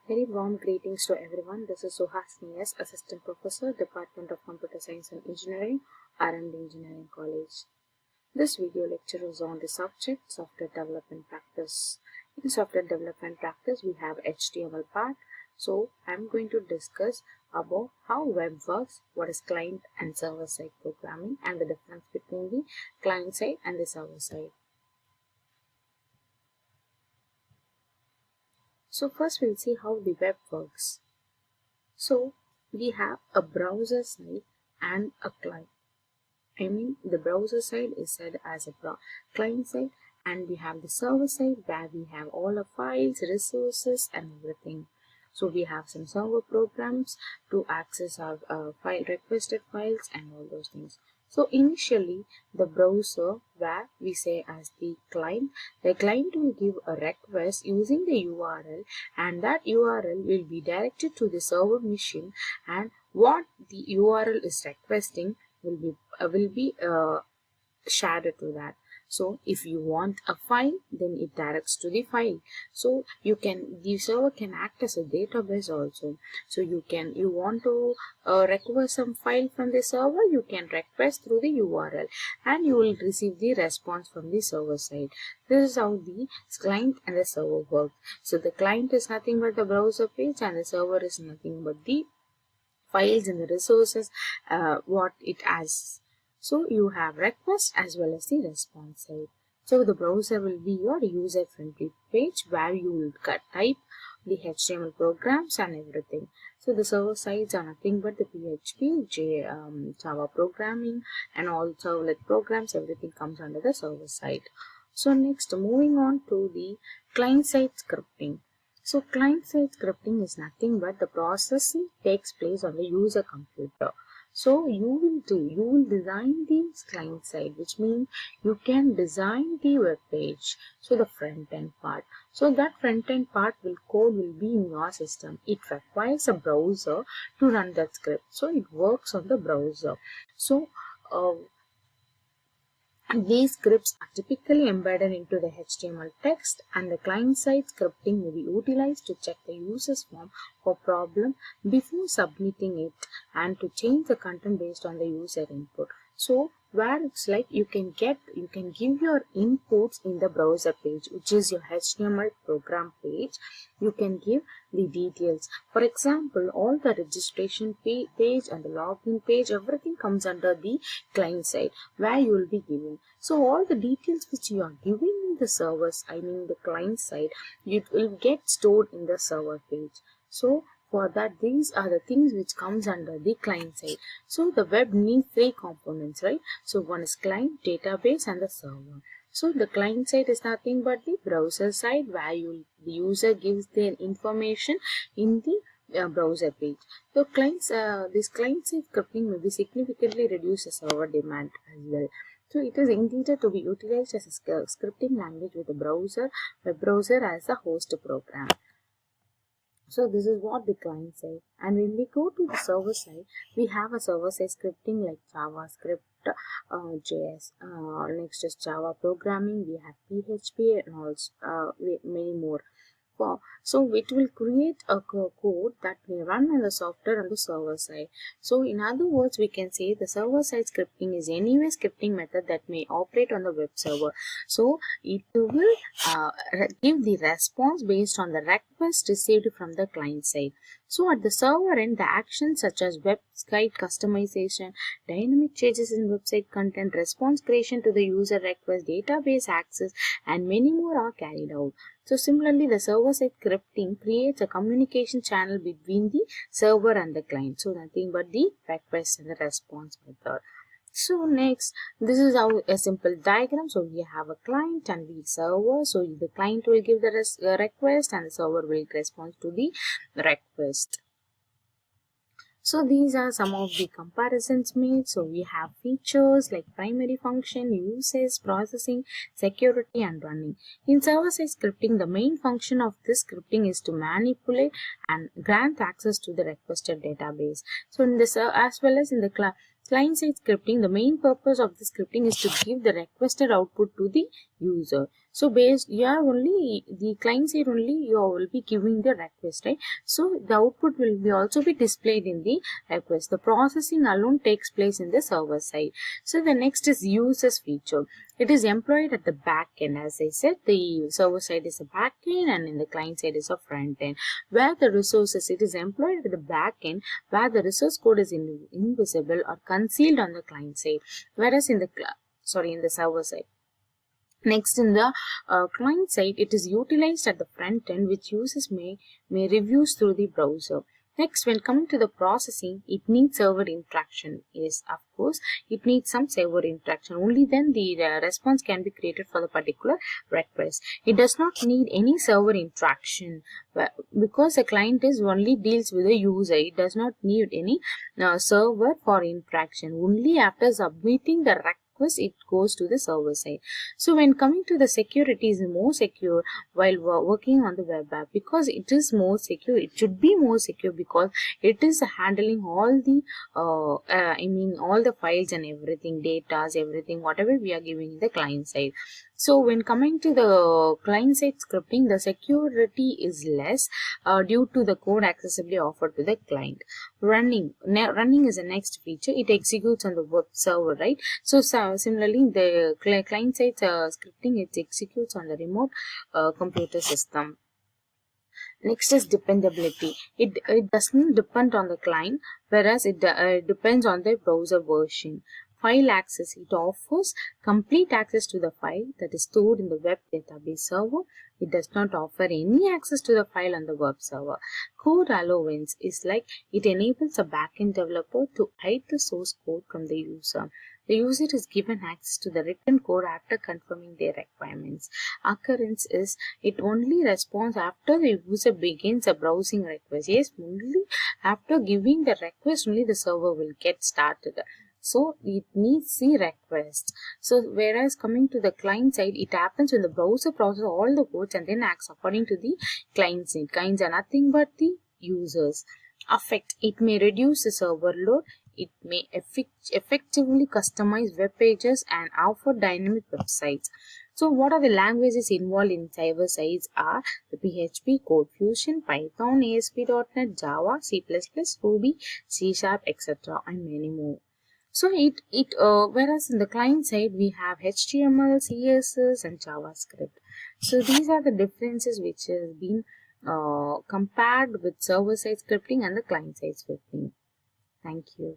Very warm greetings to everyone. This is Suhasini, Assistant Professor, Department of Computer Science and Engineering, R.M.D Engineering College. This video lecture is on the subject Software Development Practice. In Software Development Practice, we have HTML part. So, I'm going to discuss about how web works, what is client and server-side programming, and the difference between the client side and the server side. So first we'll see how the web works. So we have a browser side and a client. The browser side is said as a client side, and we have the server side where we have all the files, resources and everything. So we have some server programs to access our requested files and all those things. So initially the browser, where we say as the client will give a request using the URL, and that URL will be directed to the server machine, and what the URL is requesting will be shared to that. So if you want a file, then it directs to the file. So the server can act as a database also. So you want to request some file from the server, you can request through the URL and you will receive the response from the server side. This is how the client and the server work. So the client is nothing but the browser page, and the server is nothing but the files and the resources what it has. So you have request as well as the response side. So the browser will be your user-friendly page where you will type the HTML programs and everything. So the server sides are nothing but the PHP, Java programming and all servlet programs, everything comes under the server side. So next, moving on to the client-side scripting. So client-side scripting is nothing but the processing takes place on the user computer. So you will design the client side, which means you can design the web page. So the front end part. So that front end part code will be in your system. It requires a browser to run that script. So it works on the browser. So these scripts are typically embedded into the HTML text, and the client-side scripting may be utilized to check the user's form or problem before submitting it, and to change the content based on the user input. So where it's like you can give your inputs in the browser page, which is your HTML program page. You can give the details. For example, all the registration page and the login page, everything comes under the client side where you will be giving. So all the details which you are giving in the servers, the client side, it will get stored in the server page. So for that, these are the things which comes under the client side. So the web needs three components, right? So one is client, database and the server. So the client side is nothing but the browser side where the user gives their information in the browser page. So this client side scripting will be significantly reduce the server demand as well. So it is intended to be utilized as a scripting language with a web browser as a host program. So this is what the client side. And when we go to the server side, we have a server side scripting like JavaScript, JS. Next is Java programming. We have PHP and also many more. So it will create a code that may run on the software on the server side. So in other words, we can say the server side scripting is any scripting method that may operate on the web server. So it will give the response based on the request received from the client side. So at the server end, the actions such as website customization, dynamic changes in website content, response creation to the user request, database access, and many more are carried out. So similarly, the server-side scripting creates a communication channel between the server and the client. So nothing but the request and the response method. So next, this is a simple diagram. So we have a client and the server. So the client will give the request and the server will respond to the request. So these are some of the comparisons made. So we have features like primary function, usage, processing, security and running. In server-side scripting, the main function of this scripting is to manipulate and grant access to the requested database. So in this as well as in the client-side scripting, the main purpose of the scripting is to give the requested output to the user. So based here only the client side only you will be giving the request, right? So the output will be also be displayed in the request. The processing alone takes place in the server side. So the next is users feature. It is employed at the back end. As I said, the server side is a back end and in the client side is a front end. Where the resources, it is employed at the back end where the resource code is invisible or concealed on the client side, whereas in the server side. Next, in the client side, it is utilized at the front end, which users may review through the browser. Next, when coming to the processing, it needs server interaction. Yes, of course, it needs some server interaction. Only then the response can be created for the particular request. It does not need any server interaction because the client is only deals with the user. It does not need any server for interaction. Only after submitting the request it goes to the server side. So when coming to the security, is more secure while working on the web app because it is more secure. It should be more secure because it is handling all the all the files and everything, data, everything, whatever we are giving in the client side. So when coming to the client side scripting, the security is less due to the code accessibly offered to the client. Running is the next feature. It executes on the web server, right? So similarly, the client side scripting, it executes on the remote computer system. Next is dependability. It does not depend on the client, whereas it depends on the browser version. File access, it offers complete access to the file that is stored in the web database server. It does not offer any access to the file on the web server. Code allowance is like it enables a backend developer to hide the source code from the user. The user is given access to the written code after confirming their requirements. Occurrence is it only responds after the user begins a browsing request. Yes, only after giving the request only the server will get started. So it needs the request. So whereas coming to the client side, it happens when the browser processes all the codes and then acts according to the client side. Clients are nothing but the users. Affect, it may reduce the server load. It may effectively customize web pages and offer dynamic websites. So what are the languages involved in server sides are the PHP, Code Fusion, Python, ASP.NET, Java, C++, Ruby, C#, etc. and many more. So whereas in the client side we have HTML, CSS and JavaScript. So these are the differences which has been compared with server side scripting and the client side scripting. Thank you.